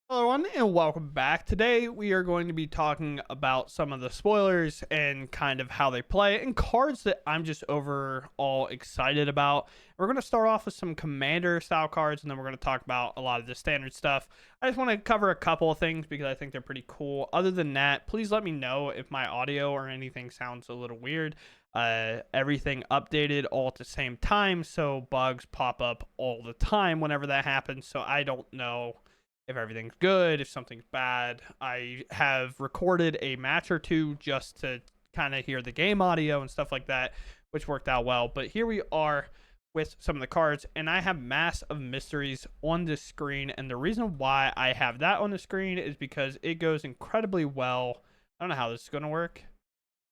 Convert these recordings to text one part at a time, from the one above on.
Hello everyone and welcome back. Today we are going to be talking about some of the spoilers and kind of how they play and cards that I'm just overall excited about. We're going to start off with some commander style cards and then we're going to talk about a lot of the standard stuff. I just want to cover a couple of things because I think they're pretty cool. Other than that, please let me know if my audio or anything sounds a little weird. Everything updated all at the same time, so bugs pop up all the time whenever that happens, so I don't know if everything's good, if something's bad. I have recorded a match or two just to kind of hear the game audio and stuff like that, which worked out well. But here we are with some of the cards, and I have Mass of Mysteries on this screen. And the reason why I have that on the screen is because it goes incredibly well. I don't know how this is going to work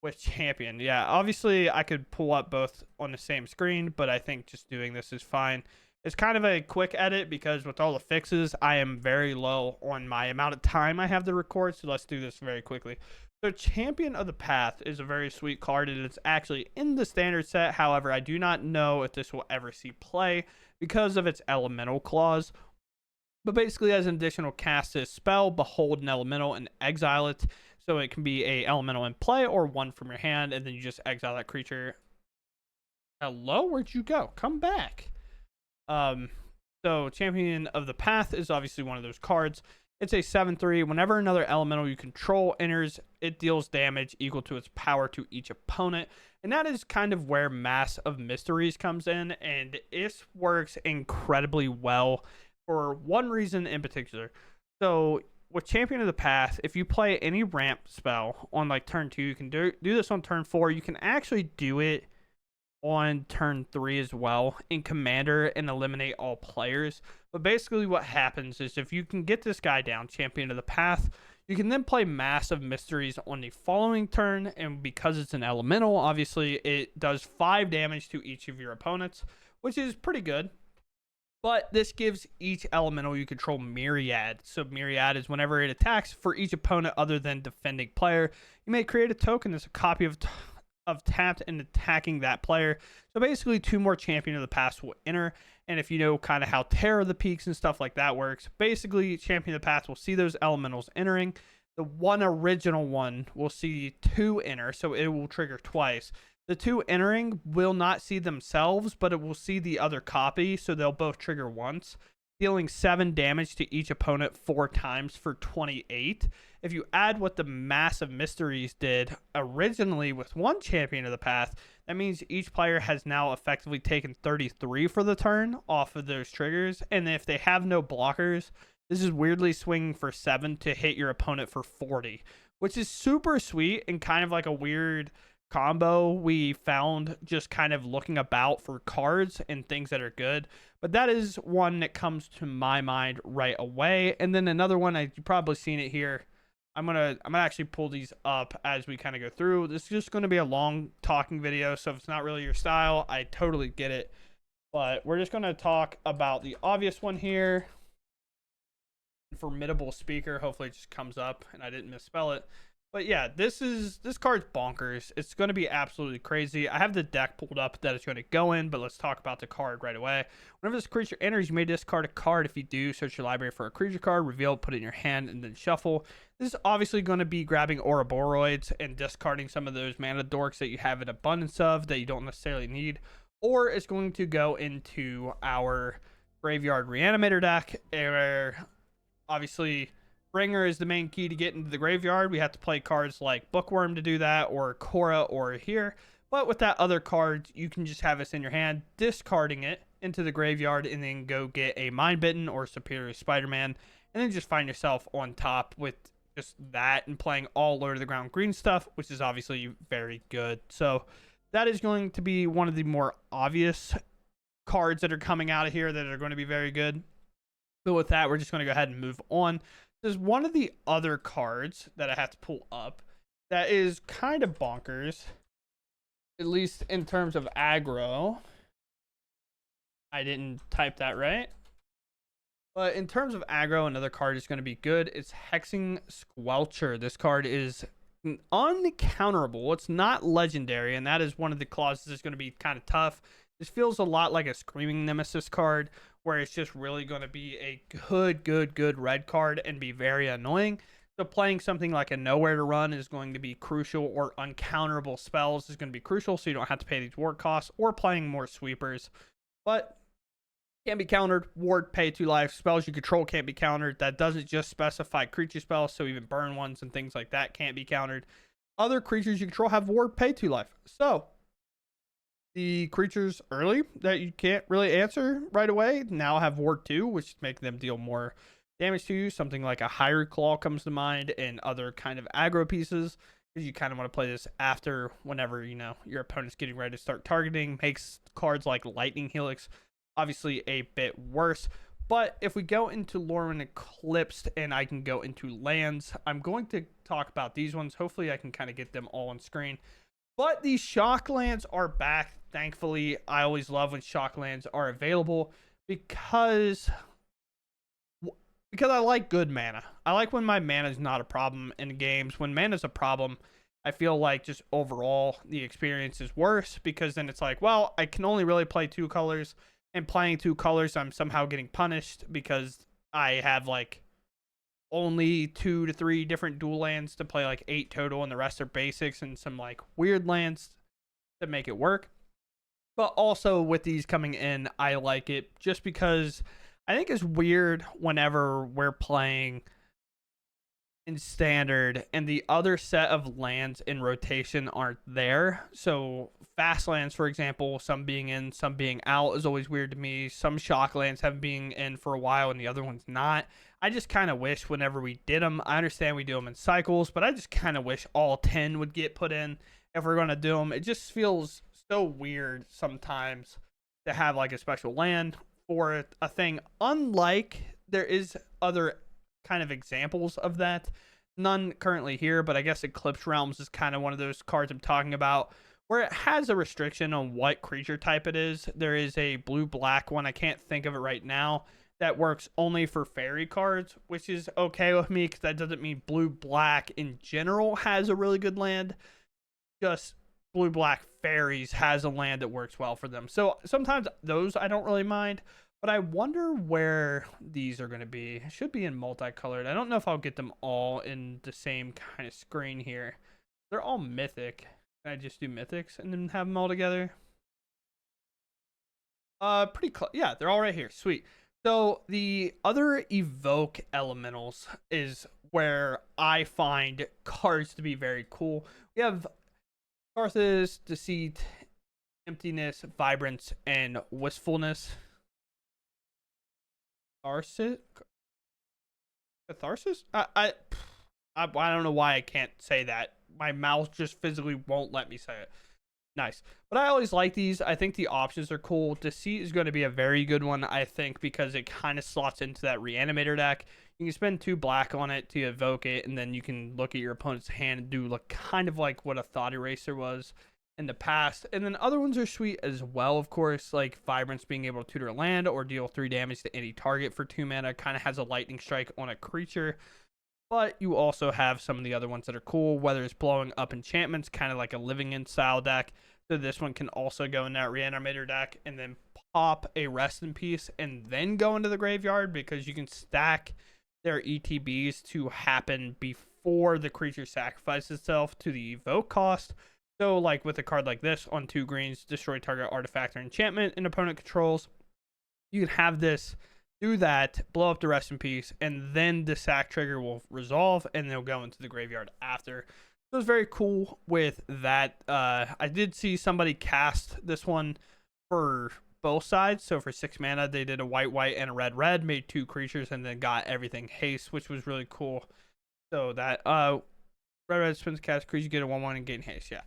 with Champion. Yeah, obviously I could pull up both on the same screen, but I think just doing this is fine. It's kind of a quick edit because with all the fixes, I am very low on my amount of time I have to record, so let's do this very quickly. So Champion of the Path is a very sweet card, and it's actually in the standard set. However, I do not know if this will ever see play because of its elemental clause. But basically, as an additional cast this spell, behold an elemental and exile it. So it can be a elemental in play or one from your hand, and then you just exile that creature. Hello, where'd you go? Come back. So Champion of the Path is obviously one of those cards. It's a 7/3. Whenever another elemental you control enters, it deals damage equal to its power to each opponent. And that is kind of where Mass of Mysteries comes in. And this works incredibly well for one reason in particular. So with Champion of the Path, if you play any ramp spell on like turn 2, you can do this on turn 4. You can actually do it on turn 3 as well in Commander and eliminate all players. But basically what happens is if you can get this guy down, Champion of the Path, you can then play Mass of Mysteries on the following turn, and because it's an elemental, obviously it does 5 damage to each of your opponents, which is pretty good. But this gives each elemental you control Myriad. So Myriad is whenever it attacks for each opponent other than defending player, you may create a token that's a copy of tapped and attacking that player. So basically 2 more Champion of the Path will enter. And if you know kind of how Terror of the Peaks and stuff like that works, basically Champion of the Path will see those elementals entering. The one original one will see 2 enter, so it will trigger twice. The 2 entering will not see themselves, but it will see the other copy, so they'll both trigger once, dealing 7 damage to each opponent 4 times for 28. If you add what the Mass of Mysteries did originally with one Champion of the Path, that means each player has now effectively taken 33 for the turn off of those triggers. And if they have no blockers, this is weirdly swinging for 7 to hit your opponent for 40, which is super sweet and kind of like a weird combo we found just kind of looking about for cards and things that are good. But that is one that comes to my mind right away. And then another one, you've probably seen it here. I'm gonna actually pull these up as we kind of go through. This is just going to be a long talking video, so if it's not really your style, I totally get it. But we're just going to talk about the obvious one here. Formidable Speaker. Hopefully it just comes up and I didn't misspell it. But yeah, this card's bonkers. It's going to be absolutely crazy. I have the deck pulled up that it's going to go in, but let's talk about the card right away. Whenever this creature enters, you may discard a card. If you do, search your library for a creature card, reveal it, put it in your hand, and then shuffle. This is obviously going to be grabbing Ouroboros and discarding some of those mana dorks that you have an abundance of that you don't necessarily need. Or it's going to go into our Graveyard Reanimator deck, where obviously Bringer is the main key to get into the graveyard. We have to play cards like Bookworm to do that, or Korra, or here. But with that other card, you can just have this in your hand, discarding it into the graveyard, and then go get a Mind Bitten or Superior Spider-Man, and then just find yourself on top with just that and playing all Lord of the Ground green stuff, which is obviously very good. So that is going to be one of the more obvious cards that are coming out of here that are going to be very good. But with that, we're just going to go ahead and move on. There's one of the other cards that I have to pull up that is kind of bonkers, at least in terms of aggro. I didn't type that right. But in terms of aggro, another card is going to be good. It's Hexing Squelcher. This card is uncounterable. It's not legendary, and that is one of the clauses that's going to be kind of tough. This feels a lot like a Screaming Nemesis card, where it's just really going to be a good red card and be very annoying. So playing something like a Nowhere to Run is going to be crucial, or uncounterable spells is going to be crucial, so you don't have to pay these ward costs, or playing more sweepers. But can't be countered. Ward, pay 2 life. Spells you control can't be countered. That doesn't just specify creature spells, so even burn ones and things like that can't be countered. Other creatures you control have ward, pay 2 life. So the creatures early that you can't really answer right away now have ward 2, which make them deal more damage to you. Something like a Hyrule Claw comes to mind, and other kind of aggro pieces, because you kind of want to play this after, whenever your opponent's getting ready to start targeting. Makes cards like Lightning Helix obviously a bit worse. But if we go into Lorwyn Eclipsed and I can go into lands, I'm going to talk about these ones. Hopefully I can kind of get them all on screen. But these shock lands are back, thankfully. I always love when shock lands are available, because I like good mana. I like when my mana is not a problem in games. When mana is a problem, I feel like just overall the experience is worse, because then it's like, well, I can only really play 2 colors, and playing 2 colors, I'm somehow getting punished because I have like only 2 to 3 different dual lands to play, like 8 total, and the rest are basics and some like weird lands to make it work. But also with these coming in, I like it just because I think it's weird whenever we're playing in standard and the other set of lands in rotation aren't there. So fast lands, for example, some being in, some being out, is always weird to me. Some shock lands have been in for a while and the other one's not. I just kind of wish whenever we did them, I understand we do them in cycles, but I just kind of wish all 10 would get put in if we're going to do them. It just feels so weird sometimes to have like a special land for a thing, unlike there is other kind of examples of that. None currently here, but I guess Eclipse Realms is kind of one of those cards I'm talking about, where it has a restriction on what creature type it is. There is a blue-black one, I can't think of it right now, that works only for fairy cards, which is okay with me, because that doesn't mean blue-black in general has a really good land. Just blue-black fairies has a land that works well for them. So sometimes those I don't really mind. But I wonder where these are going to be. It should be in multicolored. I don't know if I'll get them all in the same kind of screen here. They're all mythic. Can I just do mythics and then have them all together? Pretty close. Yeah, they're all right here. Sweet. So the other evoke elementals is where I find cards to be very cool. We have Catharsis, Deceit, Emptiness, Vibrance, and Wistfulness. Catharsis? I don't know why I can't say that. My mouth just physically won't let me say it. Nice. But I always like these. I think the options are cool. Deceit is going to be a very good one, I think, because it kind of slots into that Reanimator deck. You can spend 2 black on it to evoke it, and then you can look at your opponent's hand and do kind of like what a Thought Eraser was in the past. And then other ones are sweet as well, of course, like Vibrance being able to tutor a land or deal 3 damage to any target for 2 mana. Kind of has a lightning strike on a creature. But you also have some of the other ones that are cool, whether it's blowing up enchantments, kind of like a Living In style deck. So this one can also go in that Reanimator deck, and then pop a Rest in Peace and then go into the graveyard, because you can stack their ETBs to happen before the creature sacrifices itself to the evoke cost. So like with a card like this, on 2 greens, destroy target artifact or enchantment an opponent controls, you can have this do that, blow up the Rest in Peace, and then the sack trigger will resolve and they'll go into the graveyard after. So it's very cool with that. I did see somebody cast this one for both sides. So for 6 mana, they did a white and a red, made 2 creatures, and then got everything haste, which was really cool. So that red spins cast creature, get a 1/1 and gain haste. Yeah.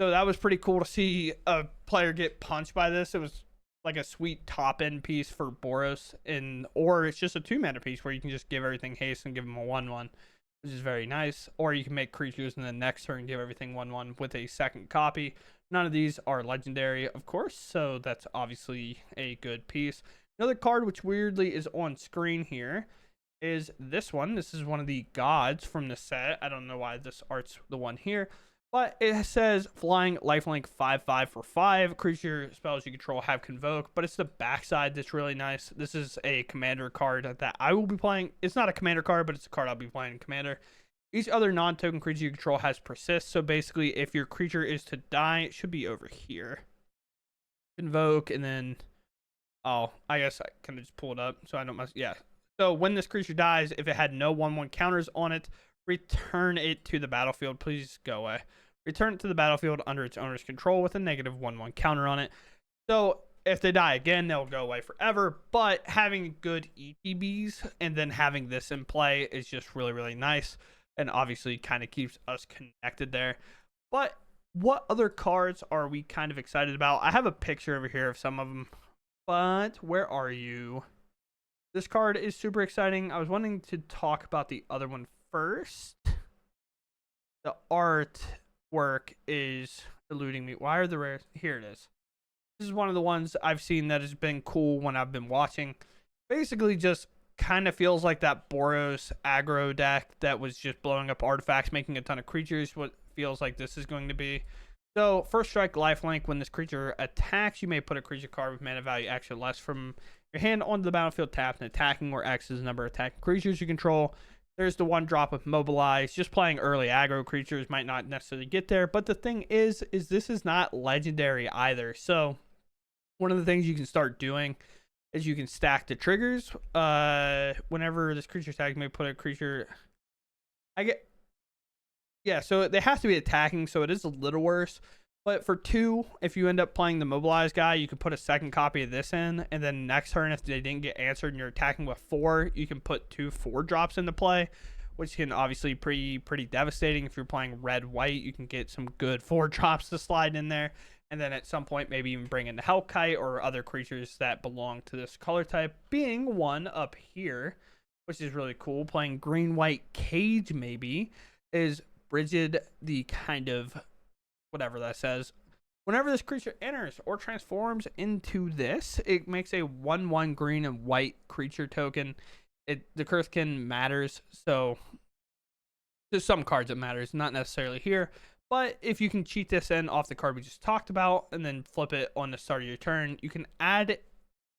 So that was pretty cool to see a player get punched by this. It was like a sweet top end piece for Boros, or it's just a 2 mana piece where you can just give everything haste and give them a 1/1, which is very nice. Or you can make creatures and then next turn give everything 1/1 with a second copy. None of these are legendary, of course, so that's obviously a good piece. Another card which weirdly is on screen here is this one. This is one of the gods from the set. I don't know why this art's the one here. But it says flying, lifelink 5/5 for 5. Creature spells you control have convoke, but it's the backside that's really nice. This is a commander card that I will be playing. It's not a commander card, but it's a card I'll be playing in commander. Each other non-token creature you control has persist. So basically, if your creature is to die, it should be over here. Convoke, and then I guess I can just pull it up so I don't mess. Yeah. So when this creature dies, if it had no 1/1 counters on it, return it to the battlefield. Please go away. Return it to the battlefield under its owner's control with a negative 1/1 counter on it. So if they die again, they'll go away forever. But having good ETBs and then having this in play is just really, really nice. And obviously kind of keeps us connected there. But what other cards are we kind of excited about? I have a picture over here of some of them. But where are you? This card is super exciting. I was wanting to talk about the other one first. The artwork is eluding me. Why are the rares? Here it is. This is one of the ones I've seen that has been cool when I've been watching. Basically just kind of feels like that Boros aggro deck that was just blowing up artifacts, making a ton of creatures. What feels like this is going to be. So, first strike, lifelink. When this creature attacks, you may put a creature card with mana value X or less from your hand onto the battlefield tapped and attacking, where X is the number of attacking creatures you control. There's the one drop of mobilize. Just playing early aggro creatures might not necessarily get there. But the thing is this is not legendary either. So, one of the things you can start doing is you can stack the triggers. Whenever this creature attacks, you may put a creature. Yeah, so they have to be attacking, so it is a little worse. But for 2, if you end up playing the mobilized guy, you can put a second copy of this in, and then next turn, if they didn't get answered and you're attacking with 4, you can put 2 4-drops into play, which can obviously pretty devastating. If you're playing red-white, you can get some good 4-drops to slide in there, and then at some point, maybe even bring in the Hellkite or other creatures that belong to this color type, being one up here, which is really cool. Playing green-white cage, maybe, is Brigid, the kind of whatever that says. Whenever this creature enters or transforms into this, it makes a 1/1 green and white creature token. The Kurthkin matters, so there's some cards that matters, not necessarily here. But if you can cheat this in off the card we just talked about and then flip it on the start of your turn, you can add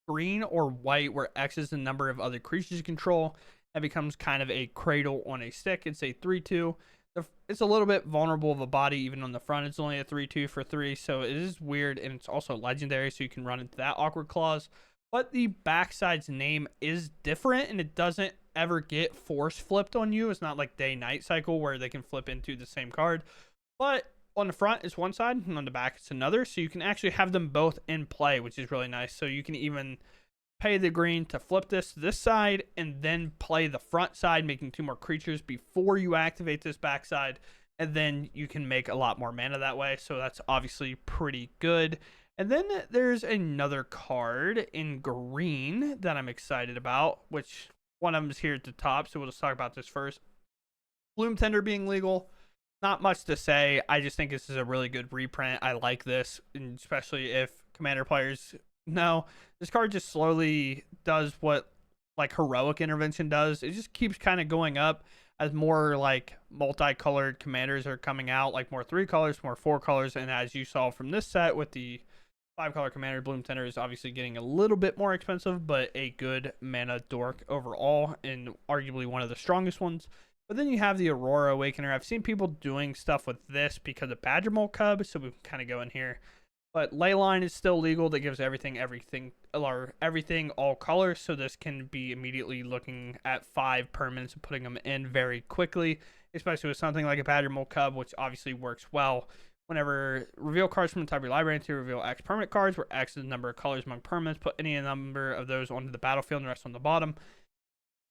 green or white where X is the number of other creatures you control. That becomes kind of a cradle on a stick. It's a 3/2. It's a little bit vulnerable of a body, even on the front. It's only a 3/2 for 3, so it is weird, and it's also legendary, so you can run into that awkward clause. But the backside's name is different, and it doesn't ever get force flipped on you. It's not like day-night cycle where they can flip into the same card. But on the front is one side, and on the back it's another, so you can actually have them both in play, which is really nice. So you can even pay the green to flip this to this side and then play the front side, making 2 more creatures before you activate this backside, and then you can make a lot more mana that way. So that's obviously pretty good. And then there's another card in green that I'm excited about, which one of them is here at the top, so we'll just talk about this first. Bloom Tender being legal, not much to say. I just think this is a really good reprint. I like this, and especially if commander players know. This card just slowly does what like heroic intervention does. It just keeps kind of going up as more like multicolored commanders are coming out, like more 3 colors, more 4 colors, and as you saw from this set with the 5-color commander, Bloom Tender is obviously getting a little bit more expensive, but a good mana dork overall, and arguably one of the strongest ones. But then you have the Aurora Awakener. I've seen people doing stuff with this because of Badgermole Cub, so we can kind of go in here. But Leyline is still legal. That gives everything, all colors. So this can be immediately looking at 5 permanents and putting them in very quickly, especially with something like a Badgermole Cub, which obviously works well. Whenever reveal cards from the top of your library to reveal X permanent cards, where X is the number of colors among permanents, put any number of those onto the battlefield and the rest on the bottom.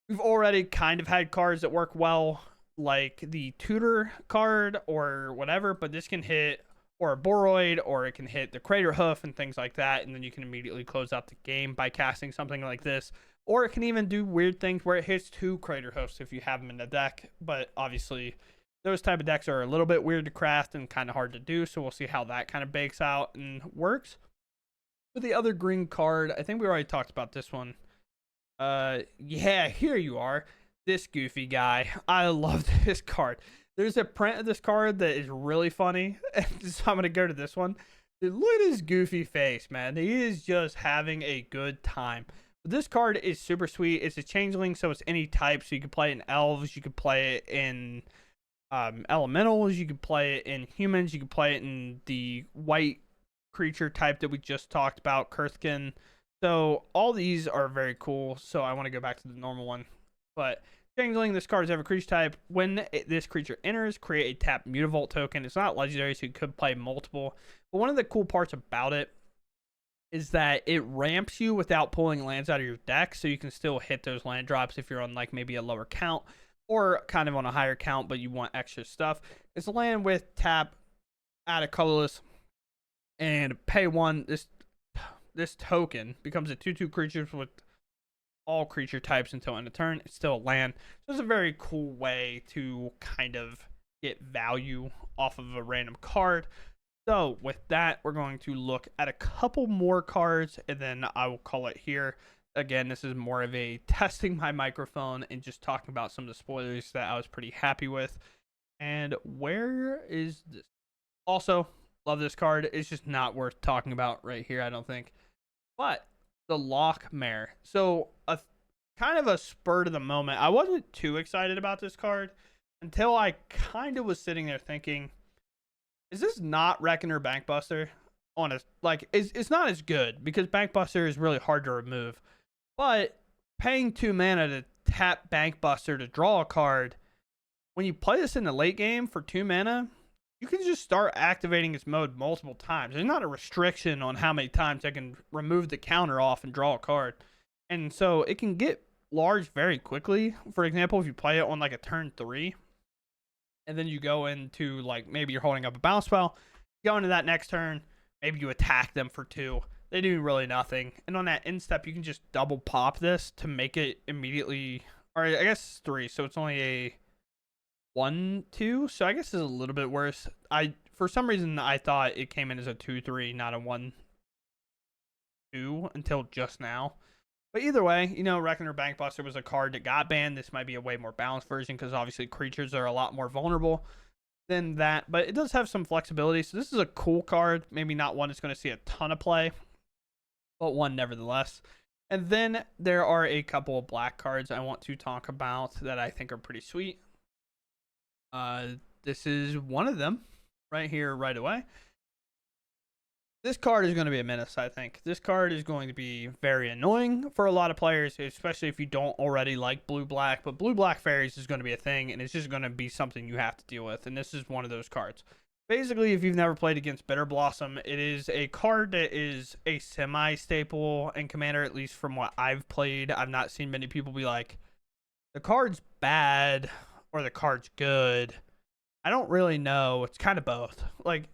We've already kind of had cards that work well, like the Tutor card or whatever, but this can hit or a Boroid, or it can hit the Crater Hoof and things like that, and then you can immediately close out the game by casting something like this. Or it can even do weird things where it hits 2 Crater Hoofs if you have them in the deck, but obviously those type of decks are a little bit weird to craft and kind of hard to do, so we'll see how that kind of bakes out and works. But the other green card, I think we already talked about this one. Yeah, here you are. This goofy guy. I love this card. There's a print of this card that is really funny. So I'm gonna go to this one. Dude, look at his goofy face, man. He is just having a good time. But this card is super sweet. It's a changeling, so it's any type. So you can play it in elves, you could play it in elementals, you could play it in humans, you could play it in the white creature type that we just talked about, Kurthkin. So all these are very cool. So I want to go back to the normal one. But Changeling, this card is every creature type. When this creature enters, create a tap Mutavault token. It's not legendary, so you could play multiple. But one of the cool parts about it is that it ramps you without pulling lands out of your deck, so you can still hit those land drops if you're on like maybe a lower count or kind of on a higher count, but you want extra stuff. It's a land with tap, add a colorless, and pay one. This token becomes a 2/2 creature with all creature types until end of turn. It's still a land. So it's a very cool way to kind of get value off of a random card. So with that, we're going to look at a couple more cards, and then I will call it here. Again, this is more of a testing my microphone and just talking about some of the spoilers that I was pretty happy with. And where is this? Also, love this card. It's just not worth talking about right here, I don't think. But the Lockmare. So a kind of a spur to the moment. I wasn't too excited about this card until I kind of was sitting there thinking, is this not Reckoner Bankbuster? On a like, it's not as good because Bankbuster is really hard to remove. But paying 2 mana to tap Bankbuster to draw a card, when you play this in the late game for 2 mana, you can just start activating its mode multiple times. There's not a restriction on how many times I can remove the counter off and draw a card. And so it can get large very quickly. For example, if you play it on like a turn 3, and then you go into like maybe you're holding up a bounce spell, you go into that next turn, maybe you attack them for 2. They do really nothing. And on that end step, you can just double pop this to make it immediately, or I guess 3. So it's only a 1/2, so I guess it's a little bit worse. For some reason I thought it came in as a 2/3, not a 1/2 until just now. But either way, you know, Reckoner Bankbuster was a card that got banned. This might be a way more balanced version because obviously creatures are a lot more vulnerable than that. But it does have some flexibility. So this is a cool card. Maybe not one that's going to see a ton of play, but one nevertheless. And then there are a couple of black cards I want to talk about that I think are pretty sweet. This is one of them right here, right away. This card is going to be a menace, I think. This card is going to be very annoying for a lot of players, especially if you don't already like blue-black. But blue-black fairies is going to be a thing, and it's just going to be something you have to deal with. And this is one of those cards. Basically, if you've never played against Bitter Blossom, it is a card that is a semi-staple in Commander, at least from what I've played. I've not seen many people be like, the card's bad or the card's good. I don't really know. It's kind of both. Like,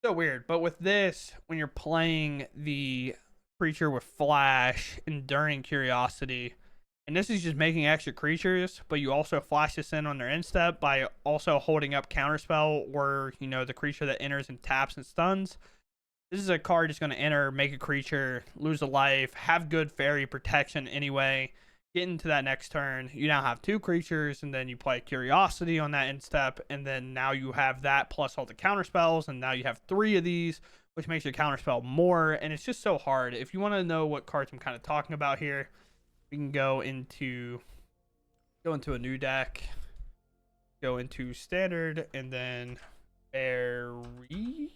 so weird. But with this, when you're playing the creature with Flash, Enduring Curiosity, and this is just making extra creatures, but you also flash this in on their end step by also holding up Counterspell, or, you know, the creature that enters and taps and stuns. This is a card that's going to enter, make a creature, lose a life, have good fairy protection anyway. Get into that next turn, you now have 2 creatures, and then you play Curiosity on that end step, and then now you have that plus all the counter spells, and now you have 3 of these, which makes your counter spell more, and it's just so hard. If you want to know what cards I'm kind of talking about here, we can go into a new deck, go into standard, and then fairy,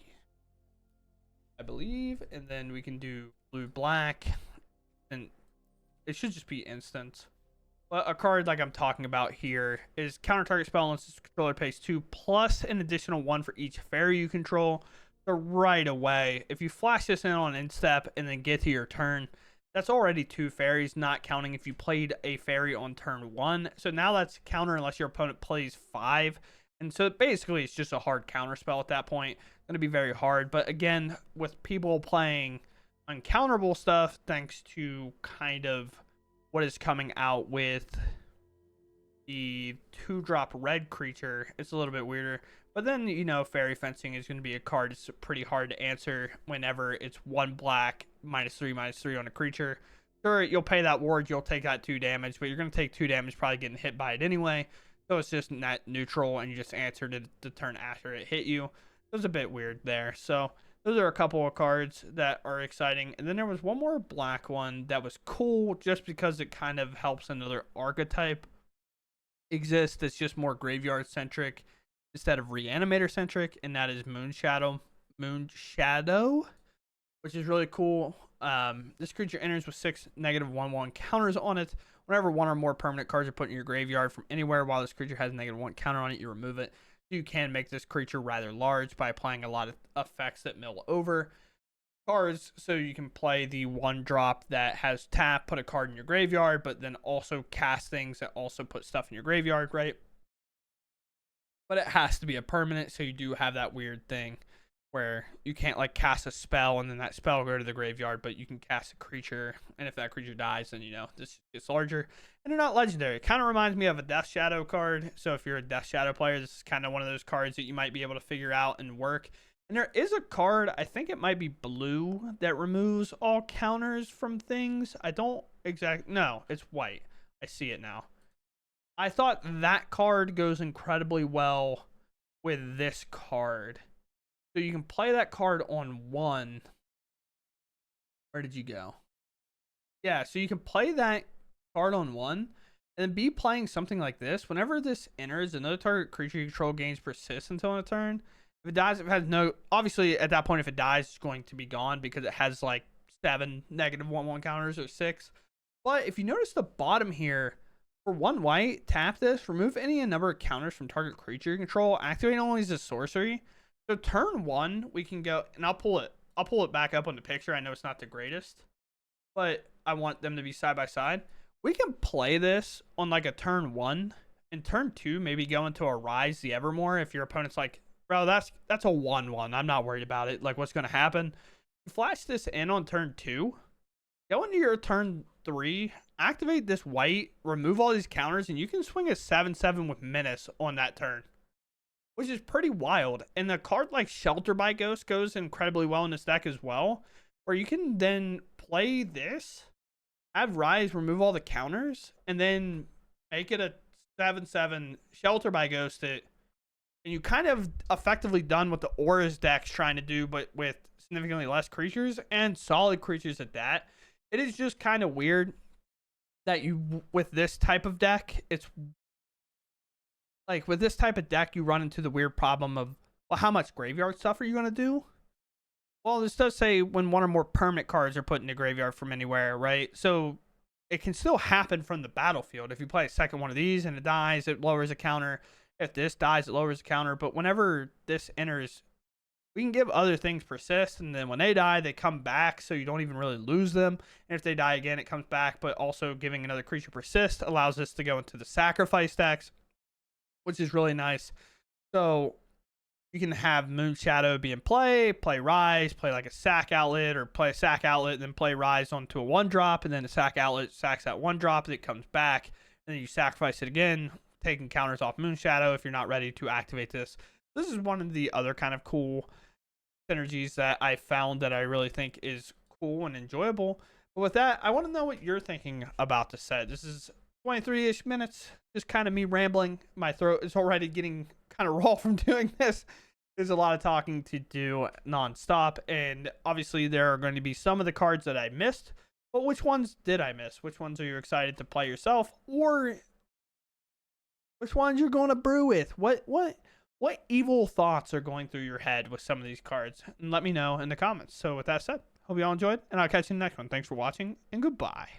I believe, and then we can do blue black, and it should just be instant. But a card like I'm talking about here is counter target spell unless its controller pays 2 plus an additional 1 for each fairy you control. So right away, if you flash this in on end step and then get to your turn, that's already 2 fairies, not counting if you played a fairy on turn 1. So now that's counter unless your opponent plays 5. And so basically it's just a hard counter spell at that point. It's going to be very hard. But again, with people playing uncounterable stuff, thanks to kind of what is coming out with the 2-drop red creature, it's a little bit weirder. But then, you know, fairy fencing is going to be a card that's pretty hard to answer whenever it's 1 black, -3/-3 on a creature. Sure, you'll pay that ward, you'll take that 2 damage, but you're going to take 2 damage probably getting hit by it anyway. So it's just net neutral, and you just answered it the turn after it hit you. It was a bit weird there. So those are a couple of cards that are exciting. And then there was one more black one that was cool just because it kind of helps another archetype exist. It's just more graveyard centric instead of reanimator centric, and that is Moonshadow, which is really cool. This creature enters with 6 -1/1 counters on it. Whenever one or more permanent cards are put in your graveyard from anywhere while this creature has a -1 counter on it, you remove it. You can make this creature rather large by applying a lot of effects that mill over cards. So you can play the 1-drop that has tap, put a card in your graveyard, but then also cast things that also put stuff in your graveyard, right? But it has to be a permanent, so you do have that weird thing where you can't like cast a spell and then that spell will go to the graveyard, but you can cast a creature, and if that creature dies, then this gets larger. And they're not legendary. It kind of reminds me of a Death Shadow card. So if you're a Death Shadow player, this is kind of one of those cards that you might be able to figure out and work. And there is a card, I think it might be blue, that removes all counters from things. I don't exactly, no, it's white. I see it now. I thought that card goes incredibly well with this card. So you can play that card on 1. Where did you go? Yeah, so you can play that card on 1 and then be playing something like this. Whenever this enters, another target creature you control gains persist until a turn. If it dies, if it has no, obviously at that point, if it dies, it's going to be gone because it has like 7 -1/1 counters or 6. But if you notice the bottom here, for 1 white, tap this, remove any number of counters from target creature you control, activate only as a sorcery. So turn 1, we can go, and I'll pull it back up on the picture. I know it's not the greatest, but I want them to be side by side. We can play this on like a turn 1, and turn 2 maybe go into a Rise the Evermore if your opponent's like, bro, that's a 1/1. I'm not worried about it. Like, what's going to happen? You flash this in on turn 2, go into your turn 3, activate this white, remove all these counters, and you can swing a 7/7 with Menace on that turn, which is pretty wild. And the card like Shelter by Ghost goes incredibly well in this deck as well, where you can then play this, have Rise remove all the counters, and then make it a 7/7, Shelter by Ghost it, and you kind of effectively done what the Aura's deck's trying to do, but with significantly less creatures and solid creatures at that. It is just kind of weird that you, with this type of deck, it's like with this type of deck, you run into the weird problem of, well, how much graveyard stuff are you going to do? Well, this does say when 1 or more permanent cards are put in the graveyard from anywhere, right? So it can still happen from the battlefield. If you play a second one of these and it dies, it lowers a counter. If this dies, it lowers a counter. But whenever this enters, we can give other things persist, and then when they die, they come back, so you don't even really lose them. And if they die again, it comes back, but also giving another creature persist allows us to go into the sacrifice decks, which is really nice. So you can have Moonshadow be in play Rise, play like a sack outlet, or play a sack outlet, and then play Rise onto a 1-drop, and then a sack outlet sacks that 1-drop, and it comes back, and then you sacrifice it again, taking counters off Moonshadow if you're not ready to activate this. This is one of the other kind of cool synergies that I found that I really think is cool and enjoyable. But with that, I want to know what you're thinking about the set. This is 23-ish minutes, just kind of me rambling. My throat is already getting kind of raw from doing this. There's a lot of talking to do nonstop, and obviously there are going to be some of the cards that I missed, but which ones did I miss? Which ones are you excited to play yourself, or which ones you're going to brew with? What evil thoughts are going through your head with some of these cards? And let me know in the comments. So with that said, hope you all enjoyed, and I'll catch you in the next one. Thanks for watching, and goodbye.